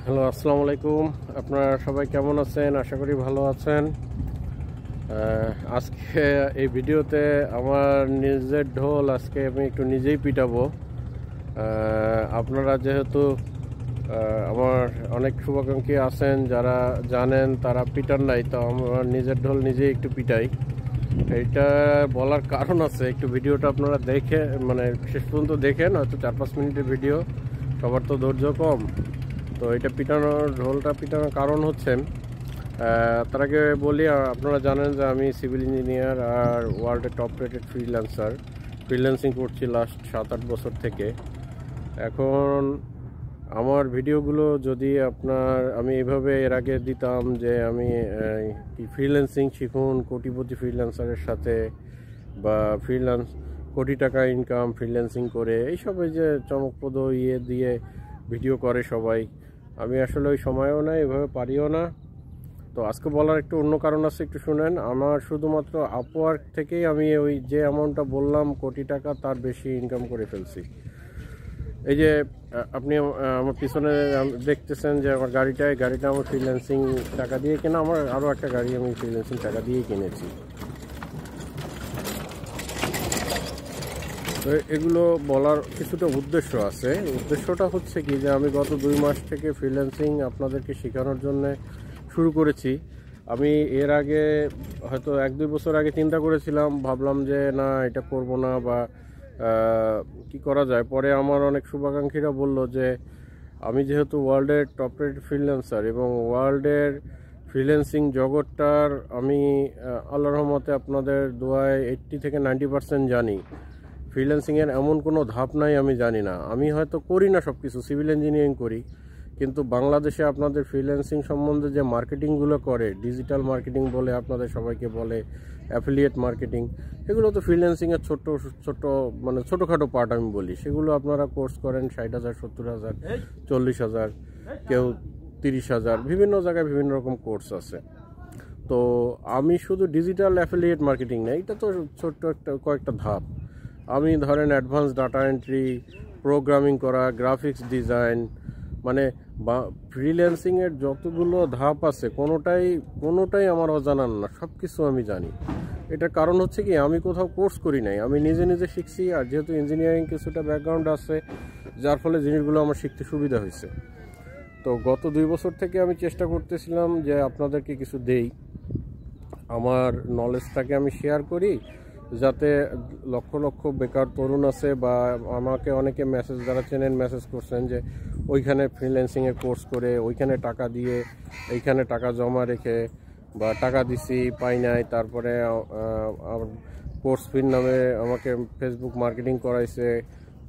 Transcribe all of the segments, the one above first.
Hello, আসসালামু আলাইকুম। আপনারা সবাই কেমন আছেন? আশা করি ভালো আছেন। আজকে এই ভিডিওতে আমার নিজের ঢোল আজকে আমি একটু নিজেই পিটাবো। আপনারা যেহেতু আমার অনেক শুভাকাঙ্ক্ষী আছেন, যারা জানেন তারা পিটান নাই, তো আমার নিজের ঢোল নিজেই একটু পিটাই। এইটা বলার কারণ আছে, একটু ভিডিওটা আপনারা দেখে মানে শেষ পর্যন্ত দেখেন, হয়তো 4-5 মিনিটের ভিডিও, সবার তো ধৈর্য কম। তো এটা ঢোলটা পিটানোর কারণ হচ্ছে, তার আগে বলি, আপনারা জানেন যে আমি সিভিল ইঞ্জিনিয়ার আর ওয়ার্ল্ডের টপ রেটেড ফ্রিল্যান্সিং করছি লাস্ট 7-8 বছর থেকে। এখন আমার ভিডিওগুলো যদি আমি এইভাবে এর আগে দিতাম যে আমি ফ্রিল্যান্সিং শিখুন কোটিপতি ফ্রিল্যান্সারের সাথে, বা কোটি টাকা ইনকাম ফ্রিল্যান্সিং করে, এইসব এই যে চমকপ্রদ দিয়ে ভিডিও করে সবাই, আমি আসলে ওই সময়ও না, এভাবে পারিও না। তো আজকে বলার একটু অন্য কারণ আছে, একটু শুনেন। আমার শুধুমাত্র আপওয়ার্ক থেকেই আমি ওই যে অ্যামাউন্টটা বললাম কোটি টাকা, তার বেশি ইনকাম করে ফেলছি। এই যে আপনি আমার পিছনে দেখতেছেন যে আমার গাড়িটা আমার ফ্রিল্যান্সিং টাকা দিয়ে কেনা। আমার আরও একটা গাড়ি আমি ফ্রিল্যান্সিং টাকা দিয়েই কিনেছি। তো এগুলো বলার কিছুটা উদ্দেশ্য আছে। উদ্দেশ্যটা হচ্ছে কি, যে আমি গত 2 মাস থেকে ফ্রিল্যান্সিং আপনাদেরকে শেখানোর জন্য শুরু করেছি। আমি এর আগে হয়তো 1-2 বছর আগে চিন্তা করেছিলাম, ভাবলাম যে না, এটা করব না, বা কি করা যায়। পরে আমার অনেক শুভাকাঙ্ক্ষীরা বলল যে আমি যেহেতু ওয়ার্ল্ডের টপ রেট ফ্রিল্যান্সার এবং ওয়ার্ল্ডের ফ্রিল্যান্সিং জগৎটার আমি আল্লাহর রহমতে আপনাদের দোয়ায় 80 থেকে 90% জানি। ফ্রিল্যান্সিংয়ের এমন কোনো ধাপ নাই আমি জানি না। আমি হয়তো করি না সব কিছু, সিভিল ইঞ্জিনিয়ারিং করি, কিন্তু বাংলাদেশে আপনাদের ফ্রিল্যান্সিং সম্বন্ধে যে মার্কেটিংগুলো করে, ডিজিটাল মার্কেটিং বলে আপনাদের সবাইকে বলে, অ্যাফিলিয়েট মার্কেটিং, এগুলো তো ফ্রিল্যান্সিংয়ের মানে ছোটোখাটো পার্ট আমি বলি। সেগুলো আপনারা কোর্স করেন 60,000, 70,000, 40,000, কেউ 30,000, বিভিন্ন জায়গায় বিভিন্ন রকম কোর্স আছে। তো আমি শুধু ডিজিটাল অ্যাফিলিয়েট মার্কেটিং না, এটা তো কয়েকটা ধাপ। আমি ধরেন অ্যাডভান্স ডাটা এন্ট্রি, প্রোগ্রামিং করা, গ্রাফিক্স ডিজাইন, মানে ফ্রিল্যান্সিংয়ের যতগুলো ধাপ আছে কোনোটাই আমার অজানা না, সব কিছু আমি জানি। এটার কারণ হচ্ছে কি, আমি কোথাও কোর্স করি নাই, আমি নিজে নিজে শিখছি। আর যেহেতু ইঞ্জিনিয়ারিং কিছুটা ব্যাকগ্রাউন্ড আছে, যার ফলে জিনিসগুলো আমার শিখতে সুবিধা হয়েছে। তো গত 2 বছর থেকে আমি চেষ্টা করতেছিলাম যে আপনাদেরকে কিছু দেই, আমার নলেজটাকে আমি শেয়ার করি, যাতে লক্ষ লক্ষ বেকার তরুণ আছে, বা আমাকে অনেকে যারা চেনেন মেসেজ করছেন যে ওইখানে ফ্রিল্যান্সিংয়ের কোর্স করে ওইখানে টাকা দিয়ে এইখানে টাকা জমা রেখে, বা টাকা দিছি পাই নাই, তারপরে কোর্স ফির নামে আমাকে ফেসবুক মার্কেটিং করাইছে,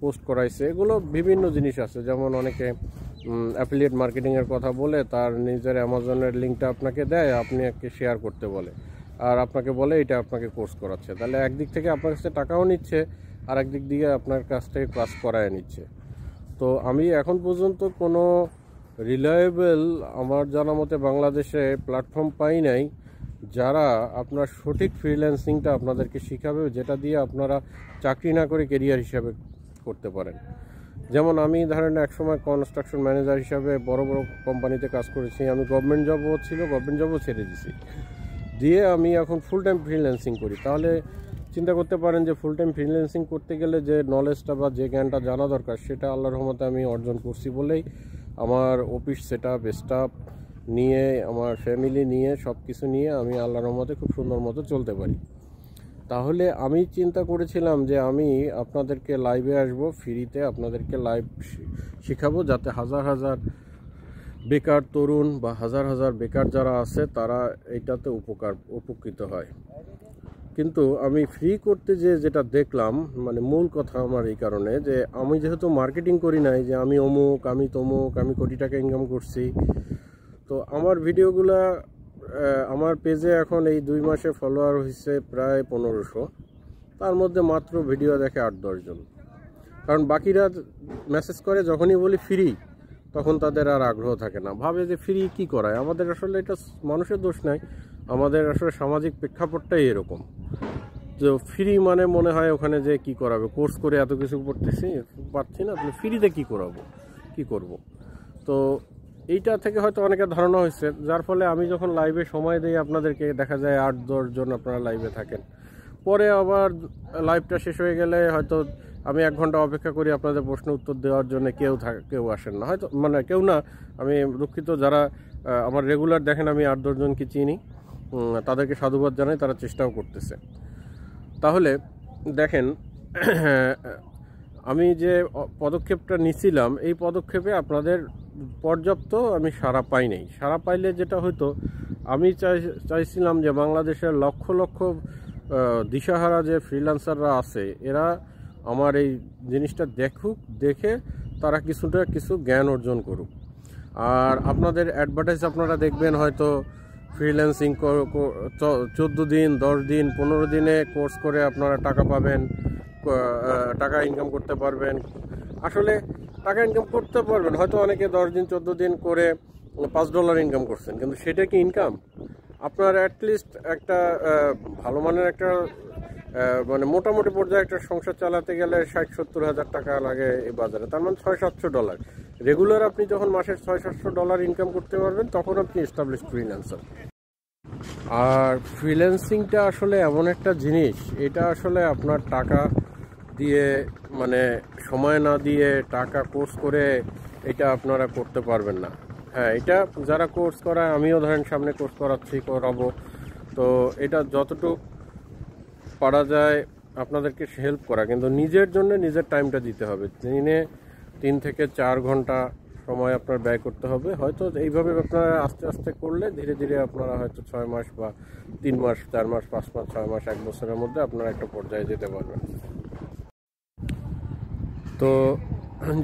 পোস্ট করাইছে। এগুলো বিভিন্ন জিনিস আছে, যেমন অনেকে অ্যাফিলিয়েট মার্কেটিংয়ের কথা বলে তার নিজের অ্যামাজনের লিঙ্কটা আপনাকে দেয়, আপনাকে শেয়ার করতে বলে, আর আপনাকে বলে এটা আপনাকে কোর্স করাচ্ছে। তাহলে একদিক থেকে আপনার কাছে টাকাও নিচ্ছে, আর একদিক দিয়ে আপনার কাছ থেকে ক্লাস করায় নিচ্ছে। তো আমি এখন পর্যন্ত কোনো রিলায়েবল, আমার জানা মতে বাংলাদেশে প্ল্যাটফর্ম পাই নাই যারা আপনার সঠিক ফ্রিল্যান্সিংটা আপনাদেরকে শিখাবে, যেটা দিয়ে আপনারা চাকরি না করে কেরিয়ার হিসাবে করতে পারেন। যেমন আমি ধরেন একসময় কনস্ট্রাকশন ম্যানেজার হিসাবে বড় বড় কোম্পানিতে কাজ করেছি। আমি গভর্নমেন্ট জবও ছেড়ে দিছি, দিয়ে আমি এখন ফুল টাইম ফ্রিল্যান্সিং করি। তাহলে চিন্তা করতে পারেন যে ফুল টাইম ফ্রিল্যান্সিং করতে গেলে যে নলেজটা বা যে জ্ঞানটা জানা দরকার, সেটা আল্লাহর রহমতে আমি অর্জন করছি বলেই আমার অফিস সেটআপ, স্টাফ নিয়ে, আমার ফ্যামিলি নিয়ে, সব কিছু নিয়ে আমি আল্লাহর রহমতে খুব সুন্দর মতো চলতে পারি। তাহলে আমি চিন্তা করেছিলাম যে আমি আপনাদেরকে লাইভে আসবো, ফ্রিতে আপনাদেরকে লাইভ শেখাবো, যাতে হাজার হাজার বেকার তরুণ বা হাজার হাজার বেকার যারা আছে তারা এইটাতে উপকৃত হয়। কিন্তু আমি ফ্রি করতে যেটা দেখলাম, মানে মূল কথা আমার এই কারণে, যে আমি যেহেতু মার্কেটিং করি নাই যে আমি অমুক, আমি তমুক, আমি কোটি টাকা ইনকাম করছি। তো আমার ভিডিওগুলা, আমার পেজে এখন এই 2 মাসে ফলোয়ার হয়েছে প্রায় 1500, তার মধ্যে মাত্র ভিডিও দেখে 8-10 জন। কারণ বাকিরা মেসেজ করে যখনই বলি ফ্রি, তখন তাদের আর আগ্রহ থাকে না, ভাবে যে ফ্রি কি করায়। আমাদের আসলে এটা মানুষের দোষ নাই, আমাদের আসলে সামাজিক প্রেক্ষাপটটাই এরকম। তো ফ্রি মানে মনে হয় ওখানে যে কি করাবে, কোর্স করে এত কিছু পারছি না, তাহলে ফ্রিতে কি করব। তো এইটা থেকে হয়তো অনেকের ধারণা হয়েছে, যার ফলে আমি যখন লাইভে সময় দিই আপনাদেরকে, দেখা যায় 8-10 জন আপনারা লাইভে থাকেন। পরে আবার লাইভটা শেষ হয়ে গেলে হয়তো আমি 1 ঘন্টা অপেক্ষা করি আপনাদের প্রশ্ন উত্তর দেওয়ার জন্য, কেউ আসেন না, হয়তো মানে কেউ না, আমি দুঃখিত, যারা আমার রেগুলার দেখেন, আমি 8-10 জনকে চিনি, তাদেরকে সাধুবাদ জানাই, তারা চেষ্টাও করতেছে। তাহলে দেখেন, আমি যে পদক্ষেপটা নিছিলাম, এই পদক্ষেপে আপনাদের পর্যাপ্ত আমি সাড়া পাই নাই। সাড়া পাইলে যেটা হতো, আমি চাইছিলাম যে বাংলাদেশের লক্ষ লক্ষ দিশাহারা যে ফ্রিল্যান্সাররা আছে, এরা আমার এই জিনিসটা দেখে তারা কিছু জ্ঞান অর্জন করুক। আর আপনাদের অ্যাডভার্টাইজ আপনারা দেখবেন হয়তো, ফ্রিল্যান্সিং 14 দিন, 10 দিন, 15 দিনে কোর্স করে আপনারা টাকা পাবেন, টাকা ইনকাম করতে পারবেন। আসলে টাকা ইনকাম করতে পারবেন, হয়তো অনেকে 10 দিন 14 দিন করে $5 ইনকাম করছেন, কিন্তু সেটা কি ইনকাম? আপনার অ্যাটলিস্ট একটা ভালো মানের একটা মানে মোটামুটি পর্যায়ে একটা সংসার চালাতে গেলে 60-70 হাজার টাকা লাগে এই বাজারে, তার মানে $600-700 রেগুলার। আপনি যখন মাসের $600-700 ইনকাম করতে পারবেন, তখন আপনি এস্টাবলিশড ফ্রিল্যান্সার। আর ফ্রিল্যান্সিংটা আসলে এমন একটা জিনিস, এটা আসলে আপনার টাকা দিয়ে, মানে সময় না দিয়ে টাকা কোর্স করে এটা আপনারা করতে পারবেন না। হ্যাঁ, এটা যারা কোর্স করায়, আমিও ধরেন সামনে কোর্স করাবো, তো এটা যতটুকু পারা যায় আপনাদেরকে হেল্প করা, কিন্তু নিজের জন্য নিজের টাইমটা দিতে হবে। দিনে 3 থেকে 4 ঘন্টা সময় আপনার ব্যয় করতে হবে। হয়তো এইভাবে আপনারা আস্তে আস্তে করলে ধীরে ধীরে আপনারা হয়তো 6 মাস বা 3 মাস, 4 মাস, 5 মাস, 6 মাস, 1 বছরের মধ্যে আপনারা একটা পর্যায়ে যেতে পারবেন। তো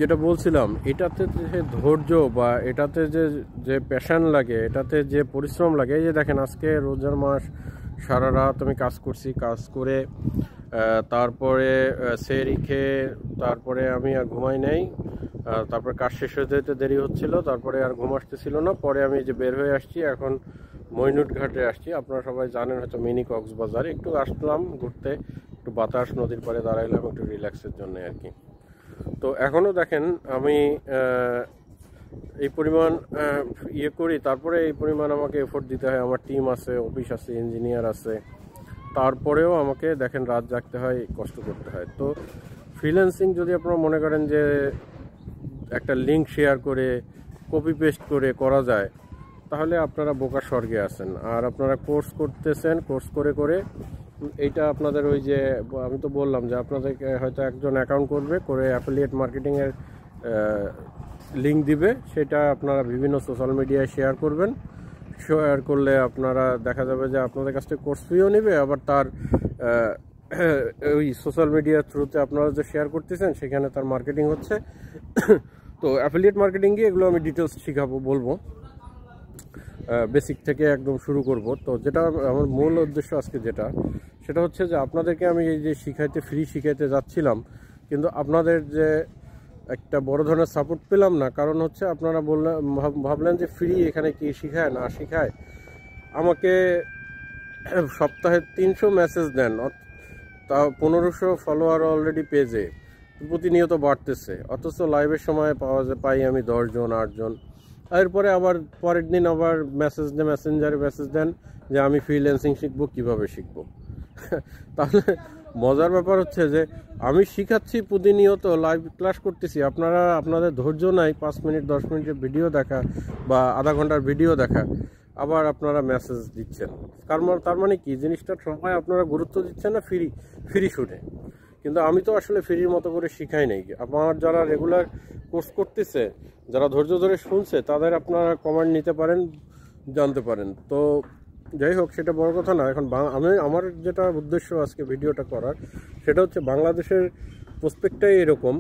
যেটা বলছিলাম, এটাতে যে ধৈর্য বা এটাতে যে প্যাশন লাগে, এটাতে যে পরিশ্রম লাগে, এই যে দেখেন আজকে রোজার মাস, সারা রাত আমি কাজ করছি, কাজ করে তারপরে সেহরি খেয়ে তারপরে আমি আর ঘুমাই নাই। তারপরে কাজ শেষ হতে যেতে দেরি হচ্ছিল, তারপরে আর ঘুম আসতেছিল না। পরে আমি যে বের হয়ে আসছি, এখন মইনুট ঘাটে আসছি। আপনারা সবাই জানেন হয়তো, মিনি কক্সবাজার। একটু আসলাম ঘুরতে, একটু বাতাস, নদীর পাড়ে দাঁড়াইলাম একটু রিল্যাক্সের জন্য আর কি। তো এখনও দেখেন আমি এই পরিমাণ করি, তারপরে এই পরিমাণ আমাকে এফোর্ট দিতে হয়। আমার টিম আছে, অফিস আছে, ইঞ্জিনিয়ার আছে, তারপরেও আমাকে দেখেন রাত জাগতে হয়, কষ্ট করতে হয়। তো ফ্রিল্যান্সিং যদি আপনারা মনে করেন যে একটা লিঙ্ক শেয়ার করে কপি পেস্ট করে করা যায়, তাহলে আপনারা বোকা স্বর্গে আছেন। আর আপনারা কোর্স করতেছেন, কোর্স করে করে এইটা আপনাদের ওই যে আমি তো বললাম যে আপনাদেরকে হয়তো একজন অ্যাকাউন্ট করে অ্যাফিলিয়েট মার্কেটিংয়ের লিঙ্ক দিবে, সেটা আপনারা বিভিন্ন সোশ্যাল মিডিয়ায় শেয়ার করবেন। শেয়ার করলে আপনারা দেখা যাবে যে আপনাদের কাছ থেকে কোর্স ফিও নেবে, আবার তার ওই সোশ্যাল মিডিয়ার থ্রুতে আপনারা যে শেয়ার করতেছেন সেখানে তার মার্কেটিং হচ্ছে। তো অ্যাফিলিয়েট মার্কেটিং গিয়ে এগুলো আমি ডিটেলস শিখাবো, বলবো, বেসিক থেকে একদম শুরু করব। তো যেটা আমার মূল উদ্দেশ্য আজকে সেটা হচ্ছে যে আপনাদেরকে আমি এই যে ফ্রি শিখাইতে যাচ্ছিলাম, কিন্তু আপনাদের যে একটা বড় ধরনের সাপোর্ট পেলাম না। কারণ হচ্ছে আপনারা ভাবলেন যে ফ্রি, এখানে কি শিখায় না শিখায়। আমাকে সপ্তাহে 300 মেসেজ দেন, তা 1500 ফলোয়ার অলরেডি পেজে প্রতিনিয়ত বাড়তেছে, অথচ লাইভের সময় পাই আমি 10 জন 8 জন। এরপরে আবার পরের দিন আবার মেসেঞ্জারে মেসেজ দেন যে আমি ফ্রিল্যান্সিং শিখবো, কিভাবে শিখবো। তাহলে মজার ব্যাপার হচ্ছে যে আমি শিখাচ্ছি, প্রতিনিয়ত লাইভ ক্লাস করতেছি, আপনারা আপনাদের ধৈর্য নাই 5 মিনিট 10 মিনিটের ভিডিও দেখা বা আধা ঘন্টার ভিডিও দেখা, আবার আপনারা মেসেজ দিচ্ছেন। তার মানে কি, জিনিসটার সময় আপনারা গুরুত্ব দিচ্ছেন না, ফ্রি শুনে। কিন্তু আমি তো আসলে ফ্রির মতো করে শিখাই নাই। আমার যারা রেগুলার কোর্স করতেছে, যারা ধৈর্য ধরে শুনছে, তাদের আপনারা কমেন্ট নিতে পারেন, জানতে পারেন। তো যাই হোক, সেটা বড় কথা না। এখন আমার যেটা উদ্দেশ্য আজকে ভিডিওটা করার, সেটা হচ্ছে বাংলাদেশের প্রসপেক্টটাই এরকম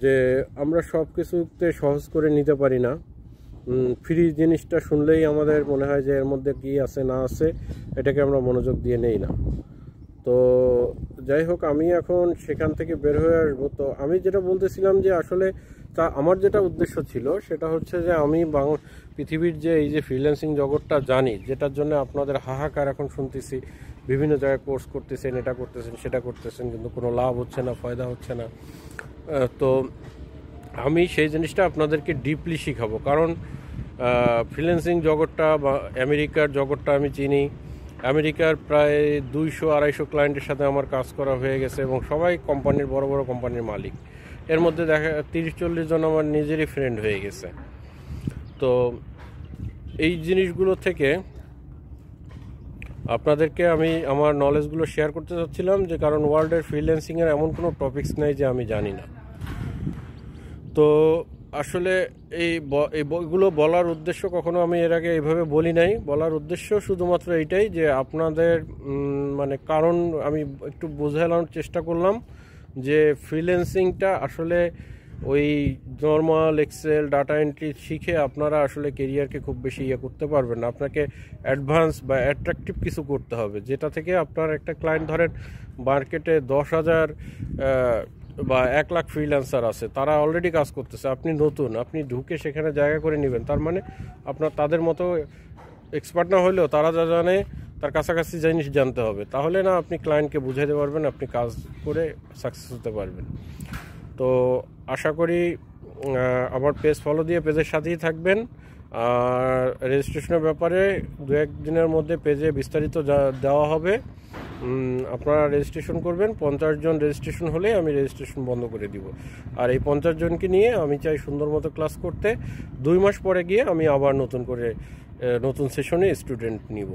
যে আমরা সব কিছুতে সহজ করে নিতে পারি না। ফ্রি জিনিসটা শুনলেই আমাদের মনে হয় যে এর মধ্যে কী আছে না আছে, এটাকে আমরা মনোযোগ দিয়ে নেই না। তো যাই হোক, আমি এখন সেখান থেকে বের হয়ে আসবো। তো আমি যেটা বলতেছিলাম যে আসলে আমার যেটা উদ্দেশ্য ছিল, সেটা হচ্ছে যে আমি পৃথিবীর যে এই যে ফ্রিল্যান্সিং জগৎটা জানি, যেটার জন্য আপনাদের হাহাকার এখন শুনতেছি, বিভিন্ন জায়গায় কোর্স করতেছেন, এটা করতেছেন, সেটা করতেছেন, কিন্তু কোনো লাভ হচ্ছে না, ফায়দা হচ্ছে না। তো আমি সেই জিনিসটা আপনাদেরকে ডিপলি শিখাবো। কারণ ফ্রিল্যান্সিং জগৎটা বা আমেরিকার জগৎটা আমি চিনি। আমেরিকার প্রায় 200-250 ক্লায়েন্টের সাথে আমার কাজ করা হয়ে গেছে এবং সবাই কোম্পানির বড় বড় কোম্পানির মালিক। এর মধ্যে দেখা 30-40 জন আমার নিজেরই ফ্রেন্ড হয়ে গেছে। তো এই জিনিসগুলো থেকে আপনাদেরকে আমি আমার নলেজগুলো শেয়ার করতে চাচ্ছিলাম, যে কারণ ওয়ার্ল্ডের ফ্রিল্যান্সিংয়ের এমন কোনো টপিকস নেই যে আমি জানি না। তো আসলে এইগুলো বলার উদ্দেশ্য কখনো আমি এর আগে এইভাবে বলি নাই। বলার উদ্দেশ্য শুধুমাত্র এইটাই যে আপনাদের মানে কারণ আমি একটু বোঝানোর চেষ্টা করলাম যে ফ্রিল্যান্সিংটা আসলে ওই নর্মাল এক্সেল ডাটা এন্ট্রি শিখে আপনারা আসলে কেরিয়ারকে খুব বেশি করতে পারবেন না। আপনাকে অ্যাডভান্স বা অ্যাট্রাকটিভ কিছু করতে হবে, যেটা থেকে আপনার একটা ক্লায়েন্ট ধরেন মার্কেটে 10,000 বা 1 লাখ ফ্রিল্যান্সার আছে, তারা অলরেডি কাজ করতেছে, আপনি নতুন, আপনি ঢুকে সেখানে জায়গা করে নেবেন। তার মানে আপনার তাদের মতো এক্সপার্ট না হলেও তারা যা জানে তার কাছাকাছি জিনিস জানতে হবে, তাহলে না আপনি ক্লায়েন্টকে বুঝাতে পারবেন, আপনি কাজ করে সাকসেস হতে পারবেন। তো আশা করি আমার পেজ ফলো দিয়ে পেজের সাথেই থাকবেন। আর রেজিস্ট্রেশনের ব্যাপারে 2-1 দিনের মধ্যে পেজে বিস্তারিত দেওয়া হবে। আপনারা রেজিস্ট্রেশন করবেন। 50 জন রেজিস্ট্রেশন হলে আমি রেজিস্ট্রেশন বন্ধ করে দিব। আর এই 50 জনকে নিয়ে আমি চাই সুন্দর মতো ক্লাস করতে। 2 মাস পরে গিয়ে আমি আবার নতুন করে নতুন সেশনে স্টুডেন্ট নিব।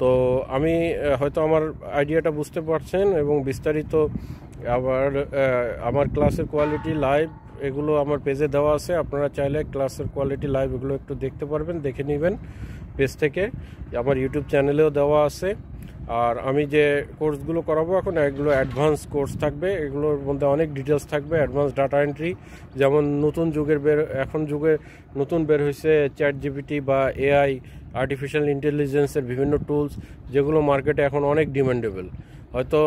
তো আমি হয়তো আমার আইডিয়াটা বুঝতে পারছেন এবং বিস্তারিত আমার ক্লাসের কোয়ালিটি লাইভ এগুলো আমার পেজে দেওয়া আছে। আপনারা চাইলে ক্লাসের কোয়ালিটি লাইভ এগুলো একটু দেখতে পারবেন, দেখে নেবেন পেজ থেকে। আমার ইউটিউব চ্যানেলেও দেওয়া আছে। আর আমি যে কোর্সগুলো করাবো এখন, এগুলো অ্যাডভান্স কোর্স থাকবে। এগুলোর মধ্যে অনেক ডিটেলস থাকবে। অ্যাডভান্স ডাটা এন্ট্রি, যেমন নতুন যুগের এখন যুগে নতুন বের হয়েছে ChatGPT বা AI, আর্টিফিশিয়াল ইন্টেলিজেন্সের বিভিন্ন টুলস, যেগুলো মার্কেটে এখন অনেক ডিমান্ডেবল। হয়তো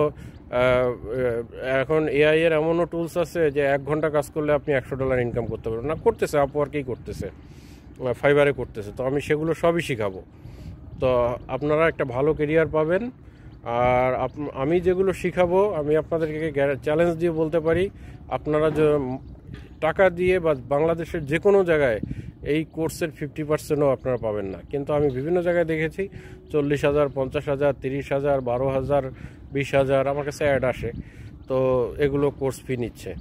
এখন AI এর এমনও টুলস আছে যে 1 ঘন্টা কাজ করলে আপনি $100 ইনকাম করতে পারবেন। না করতেছে, আপওয়ার্কেই করতেছে, ফাইবারে করতেছে। তো আমি সেগুলো সবই শিখাবো। তো আপনারা একটা ভালো কেরিয়ার পাবেন। আর আমি যেগুলো শিখাবো আমি আপনাদেরকে চ্যালেঞ্জ দিয়ে বলতে পারি, আপনারা যে টাকা দিয়ে বা বাংলাদেশের যে কোনো জায়গায় এই কোর্সের 50%ও আপনারা পাবেন না। কিন্তু আমি বিভিন্ন জায়গায় দেখেছি 40,000, 50,000, 30,000, 12,000, 20,000 আমার কাছে অ্যাড আসে। তো এগুলো কোর্স ফি নিচ্ছে।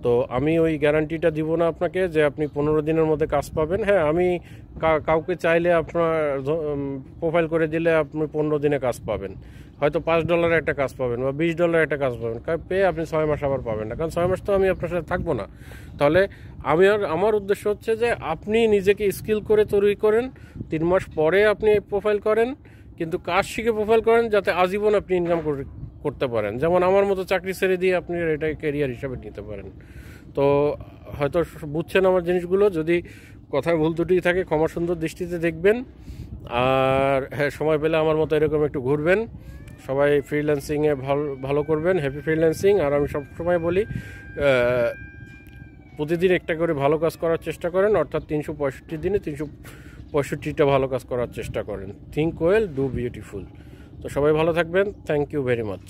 তো আমি ওই গ্যারান্টিটা দিব না আপনাকে যে আপনি 15 দিনের মধ্যে কাজ পাবেন। হ্যাঁ, আমি কাউকে চাইলে আপনার প্রোফাইল করে দিলে আপনি 15 দিনে কাজ পাবেন, হয়তো $5 একটা কাজ পাবেন বা $20 একটা কাজ পাবেন, পেয়ে আপনি 6 মাস আবার পাবেন না, কারণ 6 মাস তো আমি আপনার সাথে থাকবো না। তাহলে আমার উদ্দেশ্য হচ্ছে যে আপনি নিজেকে স্কিল করে তৈরি করেন, 3 মাস পরে আপনি প্রোফাইল করেন, কিন্তু কাজ শিখে প্রোফাইল করেন যাতে আজীবন আপনি ইনকাম করতে পারেন। যেমন আমার মতো চাকরি ছেড়ে দিয়ে আপনি এটাকে ক্যারিয়ার হিসাবে নিতে পারেন। তো হয়তো বুঝছেন আমার জিনিসগুলো। যদি কথায় ভুল ত্রুটি থাকে ক্ষমা সুন্দর দৃষ্টিতে দেখবেন। আর হ্যাঁ, সময় পেলে আমার মতো এরকম একটু ঘুরবেন। সবাই ফ্রিল্যান্সিংয়ে ভালো করবেন। Happy freelancing. আর আমি সবসময় বলি, প্রতিদিন একটা করে ভালো কাজ করার চেষ্টা করেন, অর্থাৎ 365 দিনে 365টা ভালো কাজ করার চেষ্টা করেন। Think well, do beautiful. তো সবাই ভালো থাকবেন। Thank you very much.